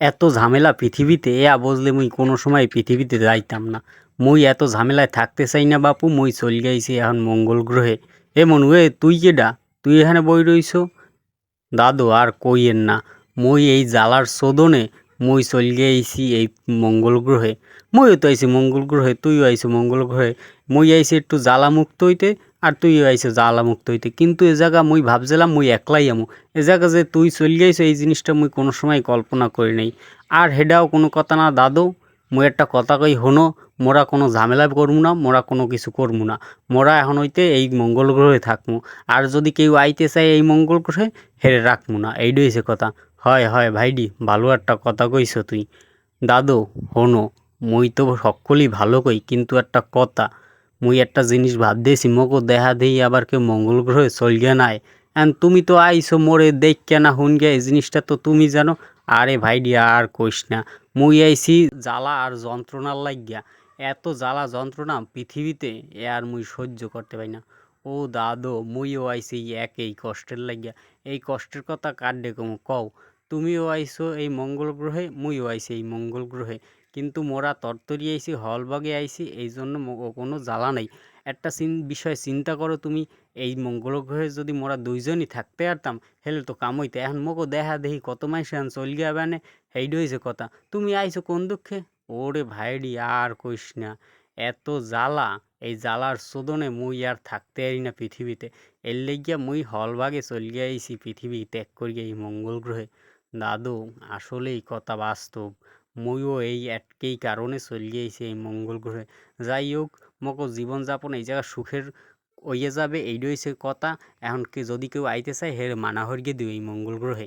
এত ঝামেলা পৃথিবীতে বুঝলে মুই কোনো সময় পৃথিবীতে যাইতাম না। মুই এত ঝামেলায় থাকতে চাই না বাপু, মুই চল গাইছি এখন মঙ্গল গ্রহে। এ মনু, তুই কেডা? তুই এখানে বই রইছ? দাদু আর কইয়েন না, মুই এই জ্বালার শোধনে মুই চল গিয়েছি এই মঙ্গল গ্রহে। মুইও তো আইছি মঙ্গল গ্রহে, তুইও আইছো মঙ্গল গ্রহে। মুই আইছি একটু জ্বালা মুক্ত হইতে, আর তুইও আইছো জ্বালা মুক্ত হইতে। কিন্তু এ জায়গা মুই ভাবছিলাম মুই একলাই আমু। এ জায়গা যে তুই চল গিয়েছো এই জিনিসটা মুই কোনো সময় কল্পনা করি নাই। আর হেডাও কোনো কথা না দাদু, মুই একটা কথা কই হনো, মোরা কোনো ঝামেলা করমু না, মোরা কোনো কিছু করমু না। মোরা এখন হইতে এই মঙ্গল গ্রহে থাকমু। আর যদি কেউ আইতে চায় এই মঙ্গল গ্রহে, হেরে রাখমু না, এইটাই হইছে কথা। হয় হয় ভাইডি, ভালো একটা কথা কইছ তুই। দাদু হনো, মুই তো সকলই ভালো কই, কিন্তু একটা কথা, মুই একটা জিনিস ভাবতেছি, মগো দেহা দেই আবার কেউ মঙ্গল গ্রহে চল গিয়া নাই। এন তুমি তো আইছো মোরে দেখ না হুন গিয়া, এই জিনিসটা তো তুমি জানো। আরে ভাইডি আর কইস না, মুই আইছি জ্বালা আর যন্ত্রণার লাগিয়া। এত জ্বালা যন্ত্রণা পৃথিবীতে আর মুই সহ্য করতে পারি না। ও দাদু, মুইও আইছি এই একই কষ্টের লাগিয়া। এই কষ্টের কথা কাড্ডে কমু কও? তুমিও আইছো এই মঙ্গল গ্রহে, মুইও আইছি এই মঙ্গল গ্রহে। কিন্তু মোরা তরতরি আইছি, হলবাগে আইছি, এই জন্য কোনো জ্বালা নাই। একটা বিষয় চিন্তা করো তুমি, এই মঙ্গল গ্রহে যদি মোরা দুইজনই থাকতে পারতাম, হেলে তো কাম হইতে। এখন মোকে দেখা দেখি কত মাইস এখন চল গিয়া বানে, সেইটা হইছে কথা। তুমি আইছো কোন দুঃখে? ওরে ভাইডি আর কইস না, এত জ্বালা, এই জ্বালার শোধনে মুই আর থাকতে পারি না পৃথিবীতে। এর লেগিয়া মুই হলবাগে চল গিয়া আইছি পৃথিবী ত্যাগ করিয়া এই মঙ্গল গ্রহে। দাদু আসলেই কথা বাস্তব, মুইও এই একই কারণে চল গিয়েছি এই মঙ্গল গ্রহে। যাই হোক, মকো জীবনযাপন এই জায়গা সুখের হইয়া যাবে, এইটা হইছে কথা। এখন কি যদি কেউ আইতে চায় হের মানা হরিয়ে দিও এই মঙ্গল গ্রহে।